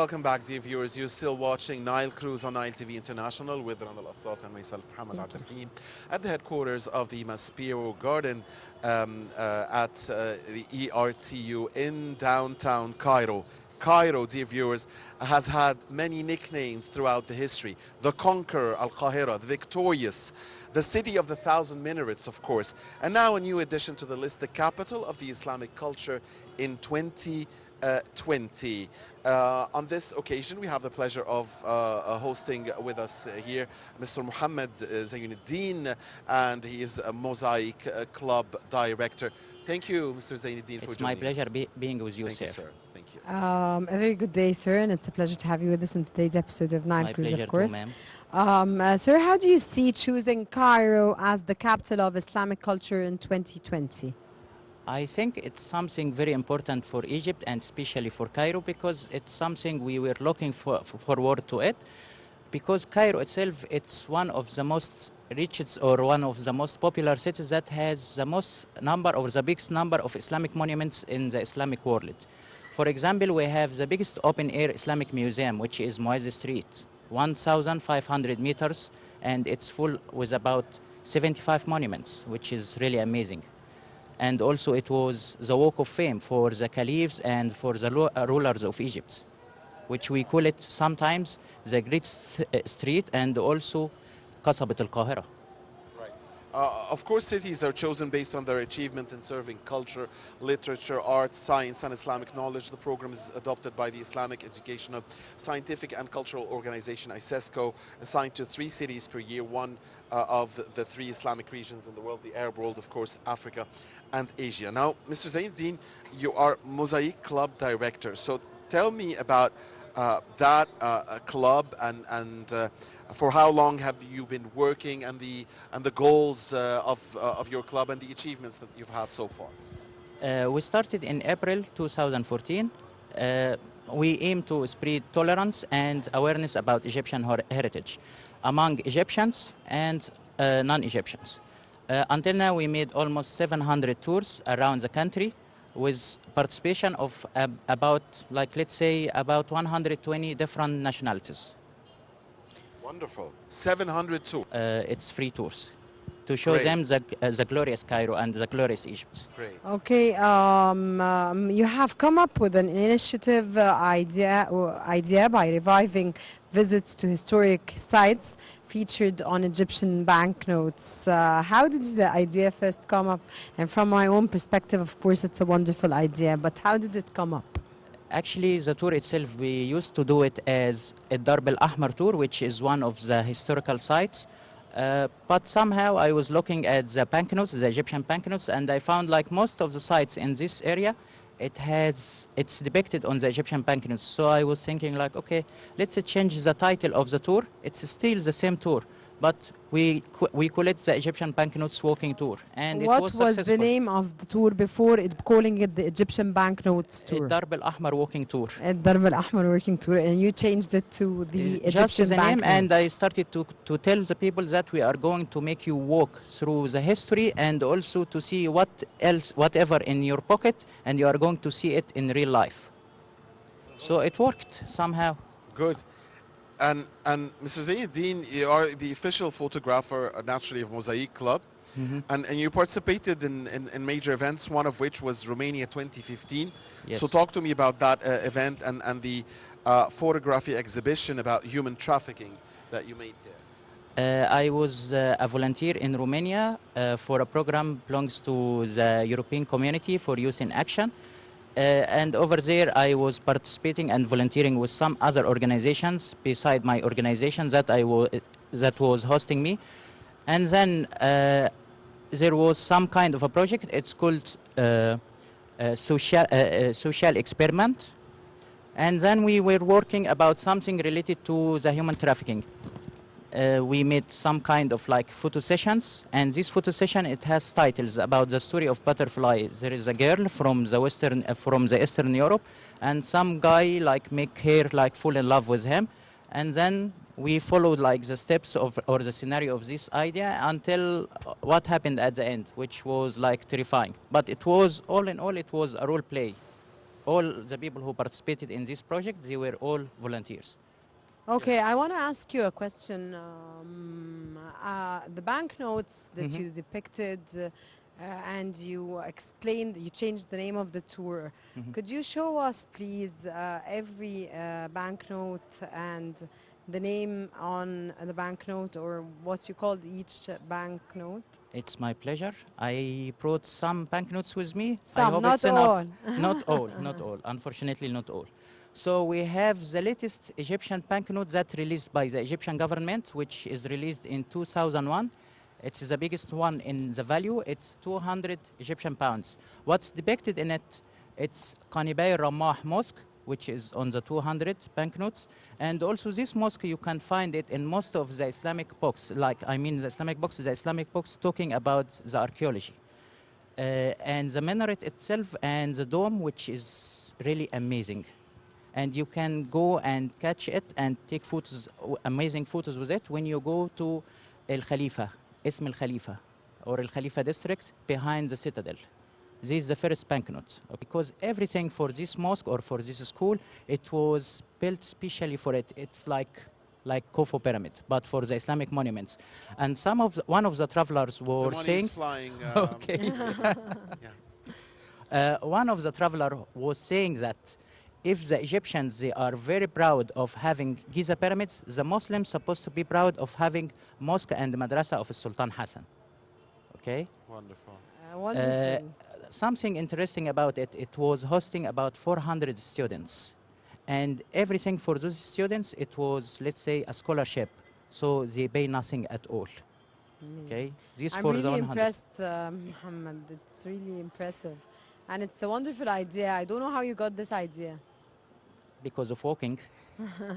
welcome back, dear viewers. You're still watching Nile Cruise on Nile TV International with Rana and myself, Ahmed Abdel-Rahim, at the headquarters of the Maspero Garden at the ERTU in downtown Cairo. Cairo, dear viewers, has had many nicknames throughout the history. The Conqueror, Al-Qahira, the Victorious, the City of the Thousand Minarets, of course. And now a new addition to the list, the capital of the Islamic culture in 2020. On this occasion, we have the pleasure of hosting with us here Mr. Mohammed Zeineddin, and he is a Mosaic Club Director. Thank you, Mr. Zeineddin, for joining us. It's my pleasure being with you, Thank sir. you, sir. Thank you. A very good day, sir, and it's a pleasure to have you with us in today's episode of Nile Cruise, of course. My pleasure too, ma'am. Sir, how do you see choosing Cairo as the capital of Islamic culture in 2020? I think it's something very important for Egypt and especially for Cairo because it's something we were looking forward to it. Because Cairo itself, it's one of the most richest or one of the most popular cities that has the most number or the biggest number of Islamic monuments in the Islamic world. For example, we have the biggest open-air Islamic museum, which is Muazzez Street, 1,500 meters, and it's full with about 75 monuments, which is really amazing. And also it was the walk of fame for the caliphs and for the rulers of Egypt, which we call it sometimes the Great Street and also Qasabet al-Qahira. Right. Of course, cities are chosen based on their achievement in serving culture, literature, arts, science, and Islamic knowledge. The program is adopted by the Islamic Educational, Scientific, and Cultural Organization, ISESCO, assigned to 3 cities per year, one of the 3 Islamic regions in the world, the Arab world, of course, Africa and Asia. Now, Mr. Zeineddin, you are Mosaic Club Director. So tell me about that club and for how long have you been working and the goals of your club and the achievements that you've had so far? We started in April 2014. We aim to spread tolerance and awareness about Egyptian heritage among Egyptians and non-Egyptians. Until now, we made almost 700 tours around the country with participation of about, like, let's say, about 120 different nationalities. Wonderful. 700 tours. It's free tours to show them the glorious Cairo and the glorious Egypt. Great. Okay, you have come up with an initiative idea by reviving visits to historic sites featured on Egyptian banknotes. How did the idea first come up? And from my own perspective, of course, it's a wonderful idea, but how did it come up? Actually, the tour itself, we used to do it as a Darb al-Ahmar tour, which is one of the historical sites. But somehow I was looking at the banknotes, the Egyptian banknotes, and I found like most of the sites in this area, it's depicted on the Egyptian banknotes. So I was thinking like, okay, let's change the title of the tour. It's still the same tour, but we call it the Egyptian banknotes walking tour. And what it was successful. The name of the tour before calling it the Egyptian banknotes tour? Darb al-Ahmar walking tour. Darb al-Ahmar walking tour, and you changed it to the Egyptian banknotes. And I started to tell the people that we are going to make you walk through the history and also to see whatever in your pocket, and you are going to see it in real life. So it worked somehow. Good. And Mr. Zeineddin, you are the official photographer, naturally, of Mosaic Club. Mm-hmm. And you participated in major events, one of which was Romania 2015. Yes. So talk to me about that event and the photography exhibition about human trafficking that you made there. I was a volunteer in Romania for a program belongs to the European Community for Youth in Action. And over there, I was participating and volunteering with some other organizations beside my organization that was hosting me. And then there was some kind of a project. It's called social experiment. And then we were working about something related to the human trafficking. We made some kind of like photo sessions, and this photo session, it has titles about the story of butterfly. There is a girl from the Eastern Europe, and some guy like make her like fall in love with him, and then we followed like the steps or the scenario of this idea until what happened at the end, which was like terrifying. But it was all in all, it was a role play. all the people who participated in this project, they were all volunteers. Okay, I want to ask you a question. The banknotes that Mhm. you depicted and you explained, you changed the name of the tour. Mhm. Could you show us, please, every banknote and the name on the banknote, or what you called each banknote? It's my pleasure. I brought some banknotes with me. I Some, hope it's not enough. all. Not all, not all. Unfortunately, not all. So we have the latest Egyptian banknote that released by the Egyptian government, which is released in 2001. It's the biggest one in the value. It's 200 Egyptian pounds. What's depicted in it? It's Qanibay Ramah Mosque, which is on the 200 banknotes. And also this mosque, you can find it in most of the Islamic books, the Islamic books talking about the archaeology. And the minaret itself and the dome, which is really amazing. And you can go and catch it and take photos, amazing photos with it when you go to El Khalifa, Ism El Khalifa, or El Khalifa district behind the citadel. This is the first banknote, because everything for this mosque or for this school, it was built specially for it. It's like Khufu pyramid, but for the Islamic monuments. And one of the travelers The were money saying, is flying. okay. Yeah. One of the traveler was saying that if the Egyptians, they are very proud of having Giza pyramids, the Muslims supposed to be proud of having mosque and madrasa of Sultan Hassan. Okay. Wonderful. Wonderful. Something interesting about it, it was hosting about 400 students. And everything for those students, it was, let's say, a scholarship. So they pay nothing at all. Okay? This I'm for the really 100. impressed, Muhammad. It's really impressive. And it's a wonderful idea. I don't know how you got this idea. Because of walking.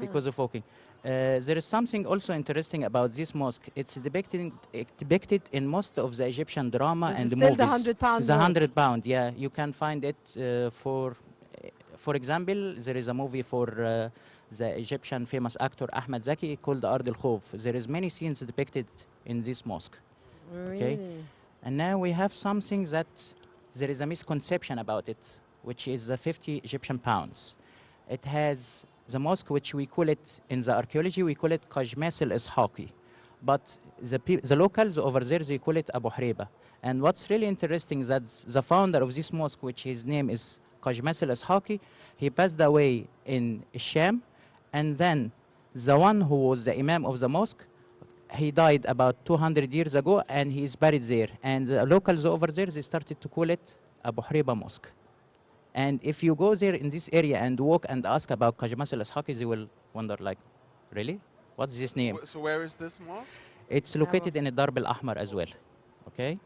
Because of walking. There is something also interesting about this mosque. It's depicted in most of the Egyptian drama This and is still movies. the 100-pound The note. 100 pound, yeah. You can find it for example, there is a movie for the Egyptian famous actor Ahmed Zaki called Ard al-Khawf. There is many scenes depicted in this mosque. Okay? Really? And now we have something that there is a misconception about it, which is the 50 Egyptian pounds. It has the mosque, which we call it in the archaeology, we call it Qajmas al-Ishaqi. But the locals over there, they call it Abu Hreiba. And what's really interesting is that the founder of this mosque, which his name is Qajmas al-Ishaqi, he passed away in Sham. And then the one who was the imam of the mosque, he died about 200 years ago, and he is buried there. And the locals over there, they started to call it Abu Hreiba Mosque. And if you go there in this area and walk and ask about Qajmas al-Ishaqi, they will wonder, like, really? What's this name? So where is this mosque? It's located in Darb al-Ahmar as well. Okay?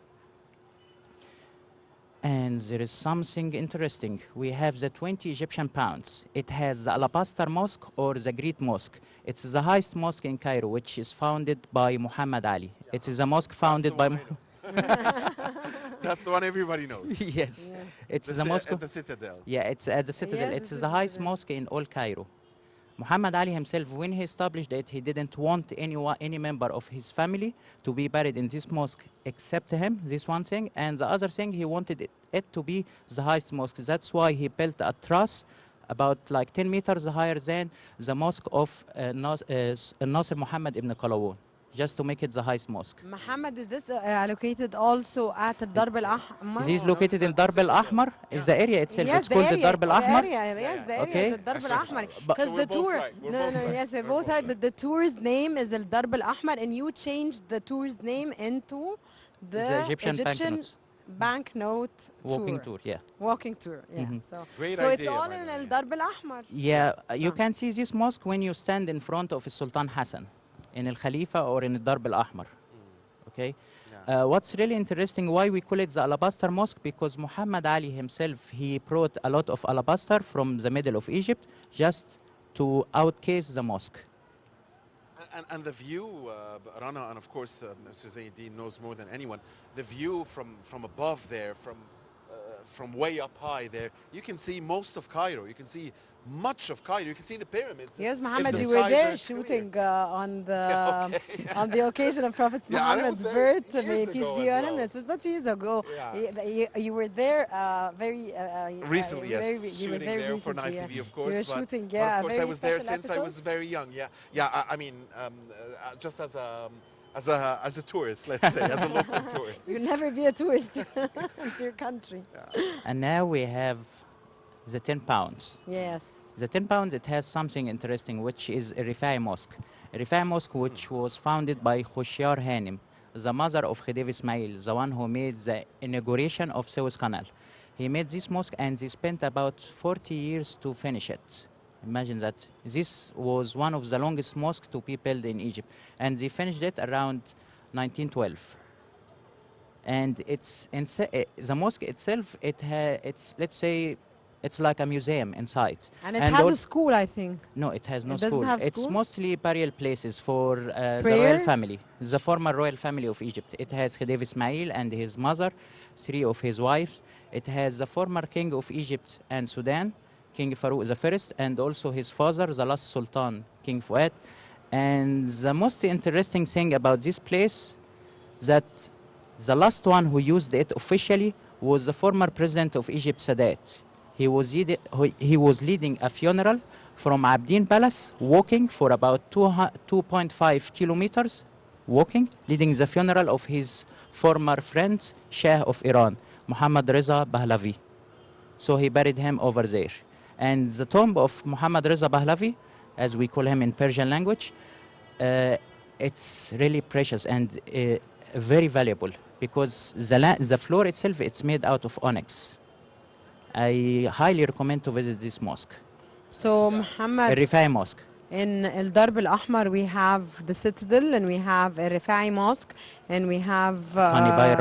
And there is something interesting. We have the 20 Egyptian pounds. It has the Alabaster Mosque or the Great Mosque. It's the highest mosque in Cairo, which is founded by Muhammad Ali. It is a mosque founded by... That's the one everybody knows. Yes. It's the mosque... At the citadel. Yeah, it's at the citadel. Yes, It's the the highest citadel. mosque in all Cairo. Muhammad Ali himself, when he established it, he didn't want any member of his family to be buried in this mosque except him, this one thing. And the other thing, he wanted it to be the highest mosque. That's why he built a truss about like 10 meters higher than the mosque of Nasir Muhammad ibn Qalawun, just to make it the highest mosque. Muhammad, is this located also at Darb al-Ahmar? This is No, no, located it's in at the Darb al-Ahmar. citadel. Is the area itself. Yes, It's called the Darb al-Ahmar. Yes, the area Okay. is the Darb al-Ahmar. But- Because So the we're both tour... right. We're No, both no, right. yes, we're We're both both right. But the tour's name is the Darb al-Ahmar, and you changed the tour's name into the Egyptian banknotes. banknote Walking tour, yeah. Walking tour, yeah. Mhm. So, Great so it's idea, all by in the way. Darb al-Ahmar. Yeah, you So- can see this mosque when you stand in front of Sultan Hassan in Al Khalifa or in Darb al Ahmar. Okay. Yeah. What's really interesting, why we call it the Alabaster Mosque, because Muhammad Ali himself, he brought a lot of alabaster from the middle of Egypt just to outcase the mosque. And the view, Rana, and of course, Mr. Zeineddin knows more than anyone, the view from above there, from way up high there, you can see most of Cairo. You can see much of Cairo. You can see the pyramids. Yes, if Mohammed, the you were skies there are shooting clear. on the Yeah, okay. on the occasion of Prophet Yeah, and it Muhammad's was very birth. May years peace ago be as on him. well. It was not years ago. Yeah. You were there very Recently, yes, you were shooting there there for Nile recently. TV, of You course. were but, shooting, but of yeah, a course, I very was there special since I was episode. very young. Yeah, yeah. I mean, just as a tourist, let's say, as a local tourist. You'll never be a tourist into your country. Yeah. And now we have the 10 pounds. Yes. The 10 pounds, it has something interesting, which is a Rifai Mosque. A Rifai Mosque, which was founded by Khoshyar Hanim, the mother of Khedive Ismail, the one who made the inauguration of Suez Canal. He made this mosque and they spent about 40 years to finish it. Imagine that. This was one of the longest mosques to be built in Egypt. And they finished it around 1912. And the mosque itself, it's, let's say, it's like a museum inside. And it has a school, I think. No, it has no It doesn't school. have It's school? mostly burial places for the Prayer? royal family, the former royal family of Egypt. It has Khedive Ismail and his mother, 3 of his wives. It has the former king of Egypt and Sudan, King Farouk I, and also his father, the last Sultan, King Fuad. And the most interesting thing about this place, that the last one who used it officially was the former president of Egypt, Sadat. He was leading a funeral from Abdin Palace, walking for about 2.5 kilometers, leading the funeral of his former friend, Shah of Iran, Muhammad Reza Pahlavi. So he buried him over there. And the tomb of Muhammad Reza Pahlavi, as we call him in Persian language, it's really precious and very valuable, because the floor itself, it's made out of onyx. I highly recommend to visit this mosque, So, Muhammad, Rifai Mosque. in El Darb Al Ahmar, we have the Citadel, and we have a Rifai Mosque, and we have. Qanibai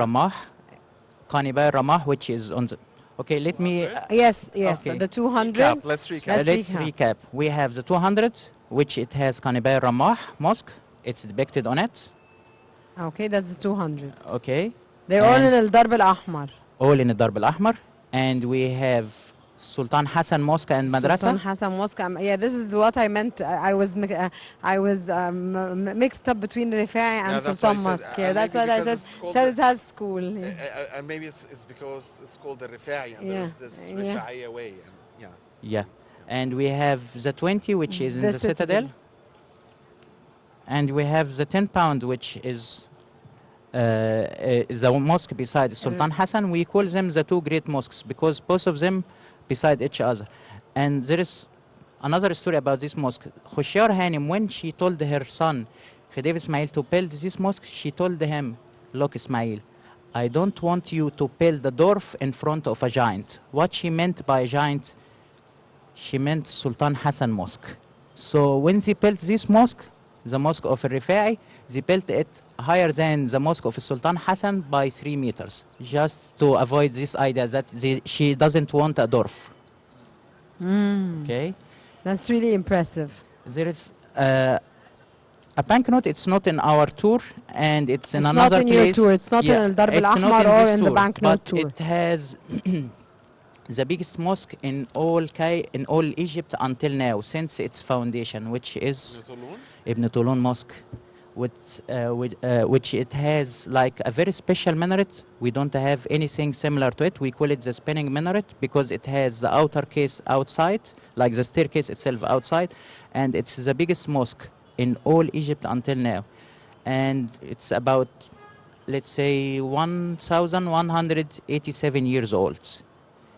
Ramah, which is on the. Okay, let me. Yes, Okay. the 200. Recap, let's recap. Let's Let's recap. We have the 200, which it has Qanibai Ramah Mosque. It's depicted on it. Okay, that's the 200. Okay, They're all And- in El Darb Al Ahmar. all in the Darb Al Ahmar. And we have Sultan Hassan Mosque and Madrasa. Sultan Hassan Mosque. Yeah, this is what I meant. I was mixed up between Rifai and Yeah, that's Sultan why I said, Mosque. Yeah, that's maybe what I because said. it's called Said the- it has school. Yeah. And maybe it's because it's called the Rifai, and Yeah, there's this yeah. Rifai way. And, yeah. Yeah. And we have the 20, which is in The the Citadel. And we have the 10 pound, which is the mosque beside Sultan Hassan. We call them the 2 great mosques because both of them beside each other. And there is another story about this mosque. Khoshyar Hanim, when she told her son Khedive Ismail to build this mosque, she told him, look Ismail, I don't want you to build the dwarf in front of a giant. What she meant by giant, she meant Sultan Hassan Mosque. So when they built this mosque, the mosque of Rifai, they built it higher than the mosque of Sultan Hassan by 3 meters, just to avoid this idea that she doesn't want a dwarf. Okay? That's really impressive. There is a banknote. It's not in our tour, and it's in It's another not in place. your tour. It's not in El Darb Al it's not Ahmar in or this in the tour, banknote but tour. it has the biggest mosque in all Egypt until now, since its foundation, which is Ibn Tulun Mosque, which it has like a very special minaret. We don't have anything similar to it. We call it the spinning minaret because it has the outer case outside, like the staircase itself outside, and it's the biggest mosque in all Egypt until now. And it's about, let's say, 1,187 years old.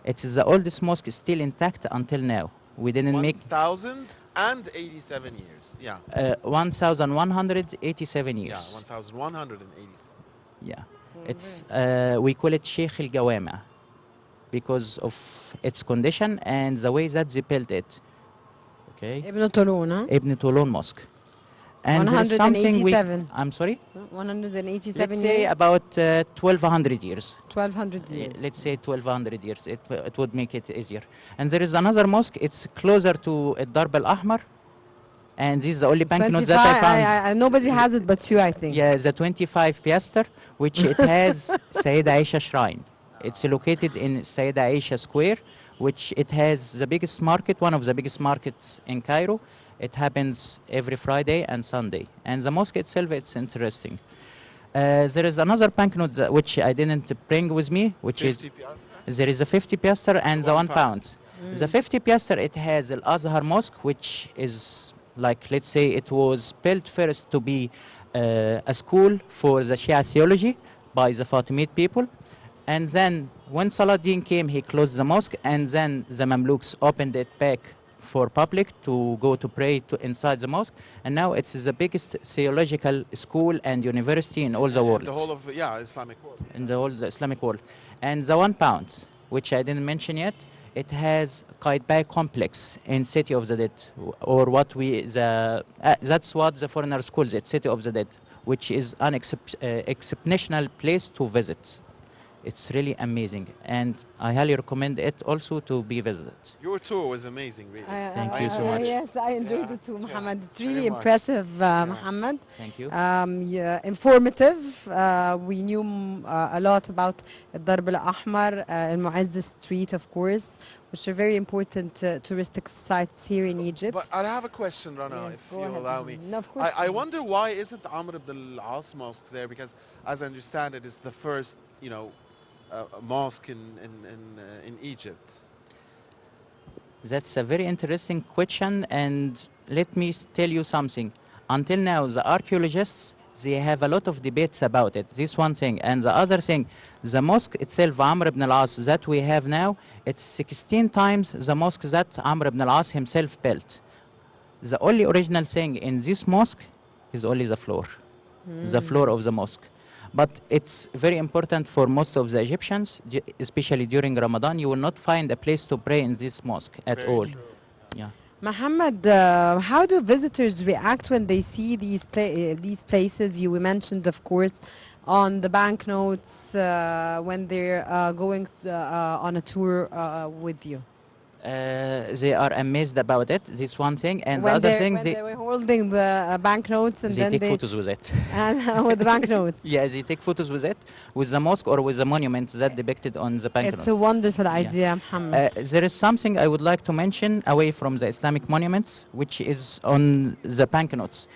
It's the oldest mosque still intact until now. We didn't make 1,087 years. Yeah. 1,187 Yeah, years. 1,187. Yeah. It's we call it Sheikh Al Gawama because of its condition and the way that they built it. Okay. Ibn Tulun, huh? Ibn Tulun Mosque. And there is something 187. I'm sorry? 187 Let's say years. about 1,200 years. 1,200 years. Let's say 1,200 years. It would make it easier. And there is another mosque. It's closer to Darb Al Ahmar. And this is the only banknote that I found. Nobody has it but you, I think. Yeah, the 25 piaster, which it has Sayyida Aisha shrine It's located in Sayyida Aisha Square, which it has the biggest market, one of the biggest markets in Cairo. It happens every Friday and Sunday. And the mosque itself, it's interesting. There is another banknote which I didn't bring with me, which 50 is, piastres? there is a 50 piastre and the One 1 pound. The 50 piastre, it has Al-Azhar Mosque, which is like, let's say, it was built first to be a school for the Shia theology by the Fatimid people. And then when Saladin came, he closed the mosque, and then the Mamluks opened it back for public to go to pray inside the mosque. And now it's the biggest theological school and university in all the world. In the whole of, yeah, Islamic world. In the whole Islamic world. And the 1 pound, which I didn't mention yet, it has Qaitbay complex in City of the Dead, or what that's what the foreigners call it, City of the Dead, which is an exceptional place to visit. It's really amazing, and I highly recommend it also to be visited. Your tour was amazing, really. Thank you so much. Yes, I enjoyed Yeah, it too, yeah, Mohammed. It's very really much. impressive, Mohammed. Thank you. Yeah, informative. We knew a lot about Darb al-Ahmar, Al-Mu'azz Street, of course, which are very important touristic sites here in Egypt. But I have a question, Rana, Yes, if go you ahead, allow me. Mohammed. No, of course. I wonder why isn't M.AbdelRahim Mosque there? Because as I understand it, it's the first, mosque in Egypt. That's a very interesting question, and let me tell you something. Until now, the archaeologists, they have a lot of debates about it. This one thing. And the other thing, the mosque itself, Amr ibn al-As, that we have now, it's 16 times the mosque that Amr ibn al-As himself built. The only original thing in this mosque is only the floor, the floor of the mosque. But it's very important for most of the Egyptians, especially during Ramadan. You will not find a place to pray in this mosque at Very all. true. Yeah. Mohammed, how do visitors react when they see these places you mentioned, of course, on the banknotes when they're going on a tour with you? They are amazed about it. This one thing, and When the other thing, they were holding the banknotes and they then take they photos with it. and with the banknotes. Yeah, they take photos with it, with the mosque or with the monument that depicted on the banknote. It's a wonderful idea, Mohammed. There is something I would like to mention away from the Islamic monuments, which is on the banknotes.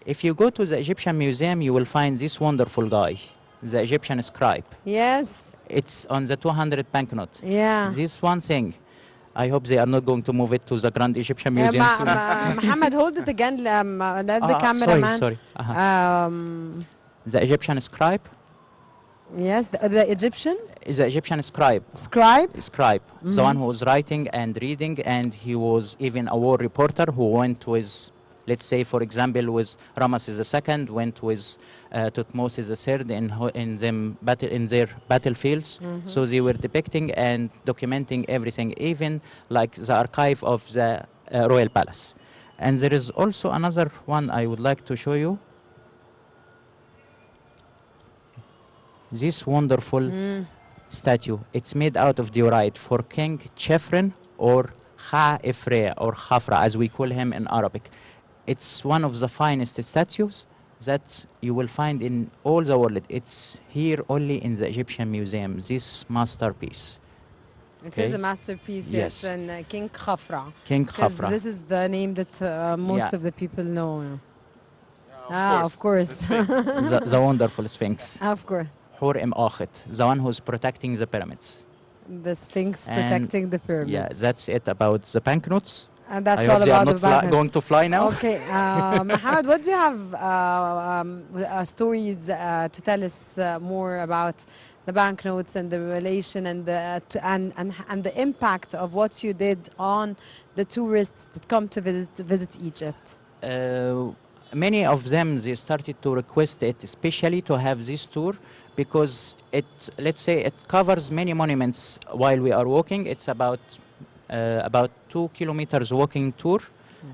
If you go to the Egyptian Museum, you will find this wonderful guy, the Egyptian scribe. Yes. It's on the 200 banknote. Yeah. This one thing, I hope they are not going to move it to the Grand Egyptian Museum soon. Mohammed, hold it again. Let the cameraman. Sorry. The Egyptian scribe. Yes, the Egyptian Is the Egyptian scribe. scribe. The one who was writing and reading, and he was even a war reporter who went with, let's say, for example, with Ramesses II, went with Thutmose III in their battlefields. So they were depicting and documenting everything, even like the archive of the royal palace. And there is also another one I would like to show you. This wonderful statue. It's made out of diorite for King Chefren, or Kha-Ifre, or Khafra, as we call him in Arabic. It's one of the finest statues that you will find in all the world. It's here only in the Egyptian Museum, this masterpiece. It Okay. is a masterpiece, yes, Yes. and King Khafra. King 'Cause Khafra. this is the name that most Yeah. of the people know. Yeah, Of course. The Sphinx. the wonderful Sphinx. Of course. Hur M.Akhet, the one who's protecting the pyramids. The Sphinx And protecting the pyramids. Yeah, that's it about the banknotes. And that's I all hope they are about not the banknotes. going to fly now. Okay, Mohammed, what do you have stories to tell us more about the banknotes and the relation and the impact of what you did on the tourists that come to visit Egypt? Many of them, they started to request it, especially to have this tour, because let's say it covers many monuments while we are walking. It's about 2 kilometers walking tour,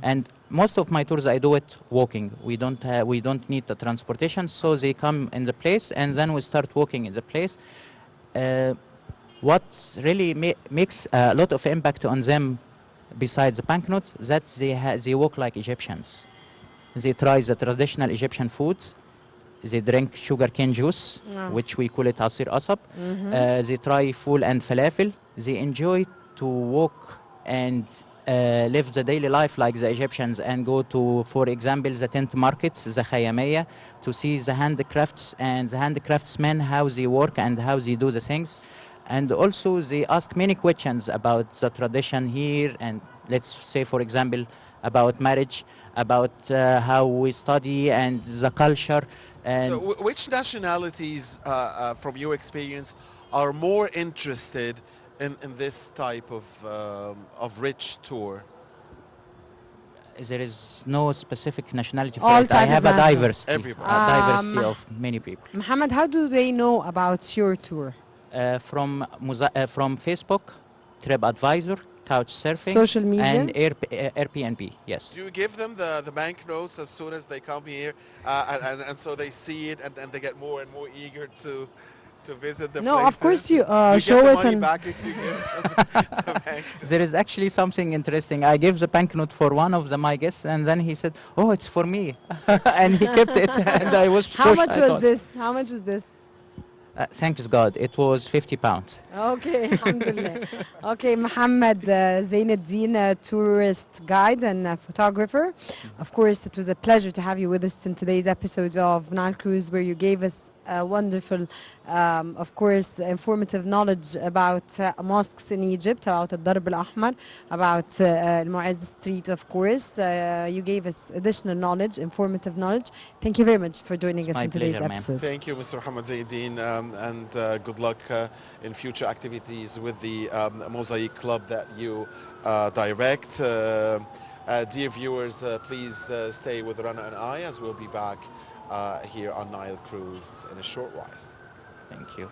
and most of my tours I do it walking. We don't need the transportation, so they come in the place and then we start walking in the place. What really makes a lot of impact on them, besides the banknotes, that they walk like Egyptians. They try the traditional Egyptian foods. They drink sugarcane juice, which we call it asir asab. They try fool and falafel. They enjoy to walk and live the daily life like the Egyptians and go to, for example, the tent markets, the khayamiyya, to see the handicrafts and the handicraftsmen, how they work and how they do the things. And also they ask many questions about the tradition here, and let's say, for example, about marriage, about how we study and the culture. And So which nationalities, from your experience, are more interested in this type of rich tour? there is no specific nationality for All it. I type have of a national. diversity, Everybody. diversity of many people. Mohammed, how do they know about your tour? From Facebook, TripAdvisor, Couchsurfing, Social media? and Airbnb. Yes. Do you give them the banknotes as soon as they come here, and so they see it and they get more and more eager to visit the No, places? of course you Do you show get the it money on. back if you give them the banknotes? There is actually something interesting. I gave the banknote for one of my guests, and then he said, "Oh, it's for me," and he kept it. And I was How so much I was thought, this? How much was this? Thanks God, it was £50. Okay, alhamdulillah. Okay, Mohammed Zeineddin, tourist guide and photographer. Of course, it was a pleasure to have you with us in today's episode of Nile Cruise, where you gave us wonderful, of course, informative knowledge about mosques in Egypt, about Al-Darb al-Ahmar, about Al-Mu'izz Street, of course. You gave us additional knowledge, informative knowledge. Thank you very much for joining us my in today's pleasure, ma'am. episode. Thank you, Mr. Mohammed Zeineddin, and good luck in future activities with the Mosaic Club that you direct. Dear viewers, please stay with Rana and I, as we'll be back here on Nile Cruise in a short while. Thank you.